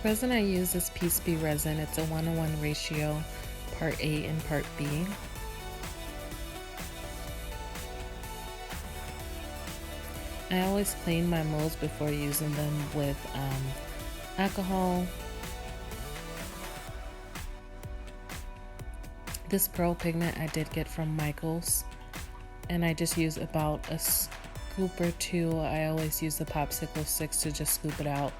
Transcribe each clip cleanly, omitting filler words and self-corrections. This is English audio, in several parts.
resin I use is Piece B resin. It's a 1:1 ratio, part A and part B. I always clean my molds before using them with alcohol. This pearl pigment I did get from Michael's, and I just use about a scoop or two. I always use the popsicle sticks to just scoop it out.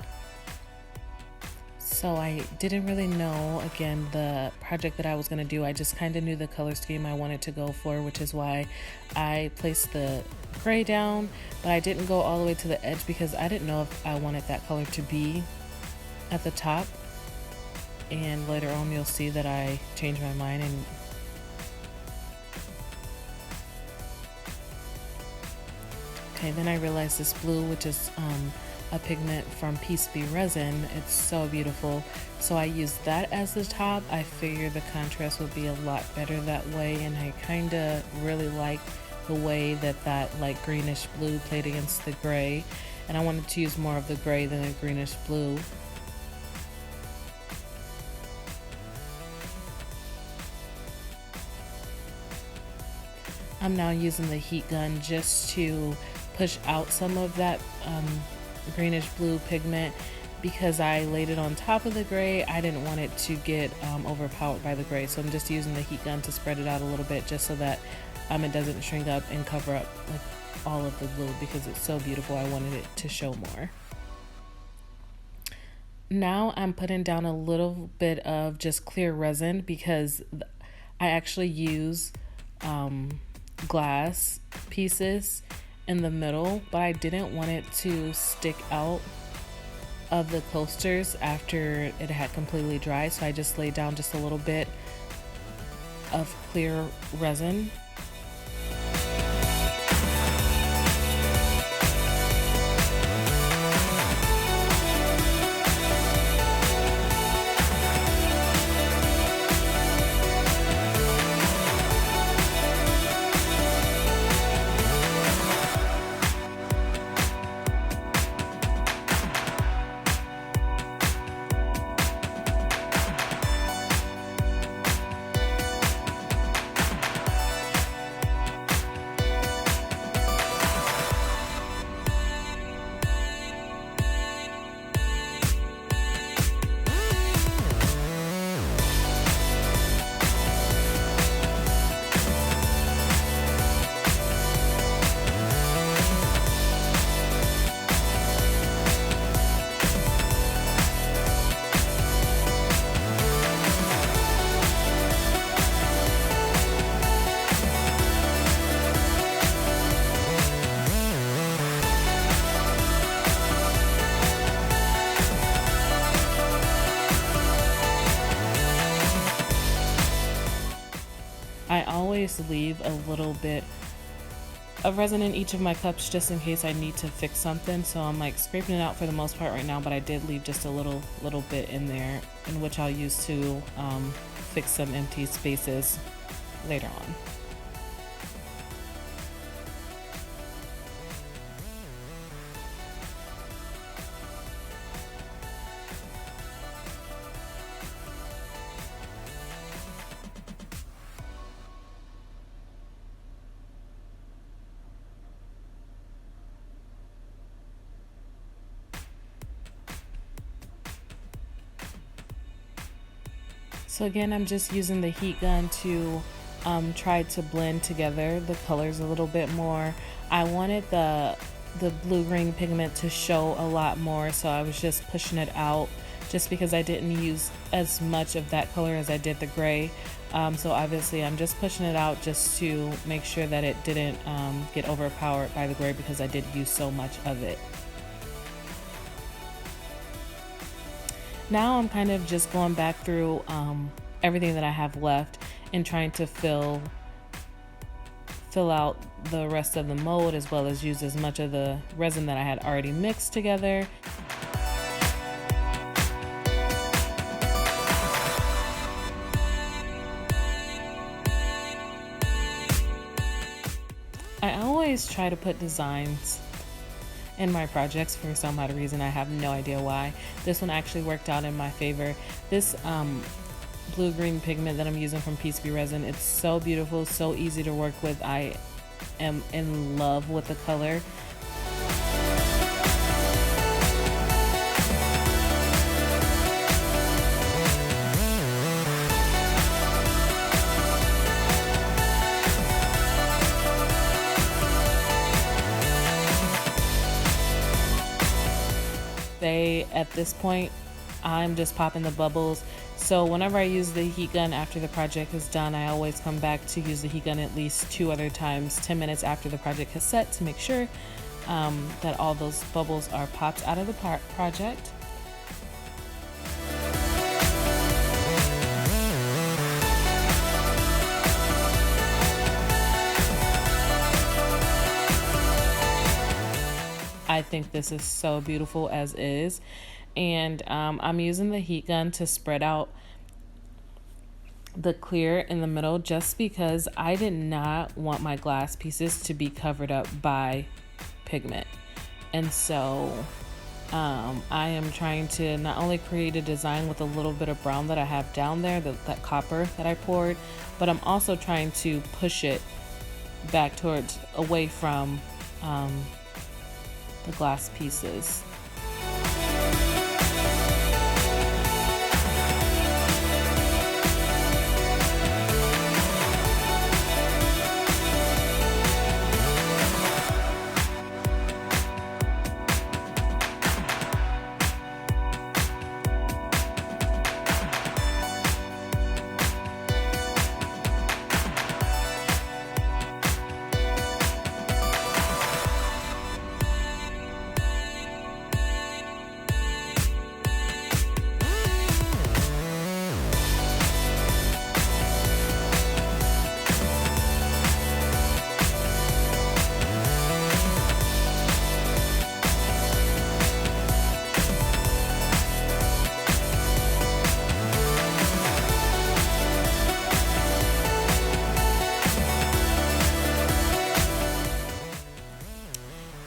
So I didn't really know, again, the project that I was going to do. I just kind of knew the color scheme I wanted to go for, which is why I placed the gray down, but I didn't go all the way to the edge because I didn't know if I wanted that color to be at the top. And later on you'll see that I changed my mind. And okay, then I realized this blue, which is a pigment from Piece B resin, it's so beautiful, so I used that as the top. I figured the contrast would be a lot better that way, and I kind of really like the way that like greenish blue played against the gray, and I wanted to use more of the gray than the greenish blue. I'm now using the heat gun just to push out some of that greenish blue pigment because I laid it on top of the gray. I didn't want it to get overpowered by the gray, so I'm just using the heat gun to spread it out a little bit just so that it doesn't shrink up and cover up like all of the blue because it's so beautiful. I wanted it to show more. Now I'm putting down a little bit of just clear resin because I actually use glass pieces in the middle, but I didn't want it to stick out of the coasters after it had completely dried, so I just laid down just a little bit of clear resin. I always leave a little bit of resin in each of my cups just in case I need to fix something, so I'm like scraping it out for the most part right now, but I did leave just a little bit in there, in which I'll use to fix some empty spaces later on. So again, I'm just using the heat gun to try to blend together the colors a little bit more. I wanted the blue-green pigment to show a lot more, so I was just pushing it out just because I didn't use as much of that color as I did the gray. So obviously I'm just pushing it out just to make sure that it didn't get overpowered by the gray because I did use so much of it. Now I'm kind of just going back through everything that I have left and trying to fill out the rest of the mold, as well as use as much of the resin that I had already mixed together. I always try to put designs in my projects for some odd reason. I have no idea why. This one actually worked out in my favor. This blue-green pigment that I'm using from PCB Resin, it's so beautiful, so easy to work with. I am in love with the color. At this point, I'm just popping the bubbles. So whenever I use the heat gun after the project is done, I always come back to use the heat gun at least 2 other times 10 minutes after the project has set to make sure that all those bubbles are popped out of the project. I think this is so beautiful as is, and I'm using the heat gun to spread out the clear in the middle just because I did not want my glass pieces to be covered up by pigment. And so I am trying to not only create a design with a little bit of brown that I have down there, that copper that I poured, but I'm also trying to push it back towards away from the glass pieces.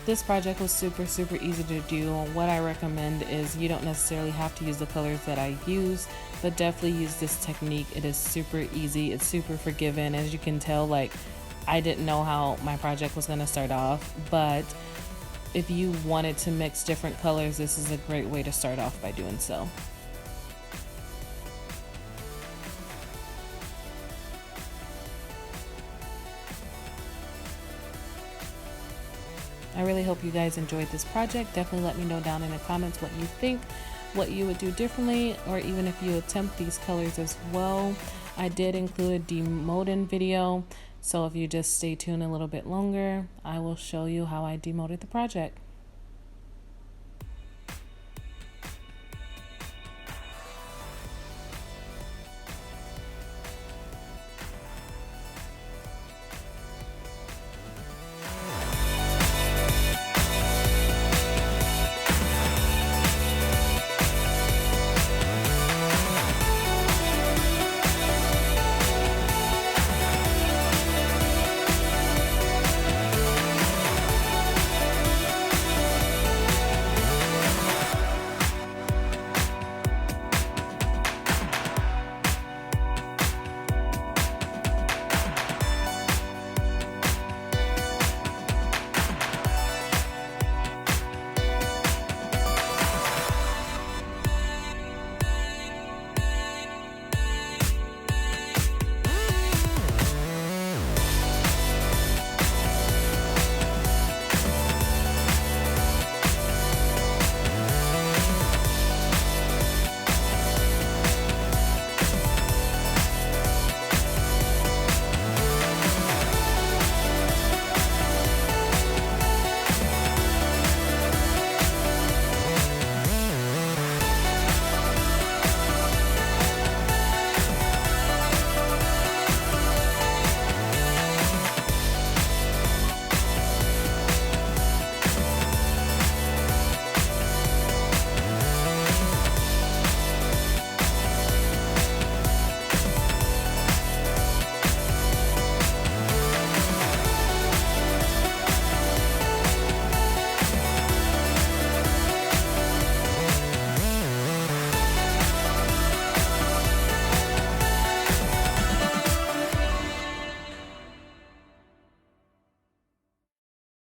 This project was super easy to do. What I recommend is you don't necessarily have to use the colors that I use, but definitely use this technique. It is super easy, it's super forgiving. As you can tell, like, I didn't know how my project was going to start off, but if you wanted to mix different colors, this is a great way to start off by doing so. I really hope you guys enjoyed this project. Definitely let me know down in the comments what you think, what you would do differently, or even if you attempt these colors as well. I did include a demolding video, so if you just stay tuned a little bit longer, I will show you how I demolded the project.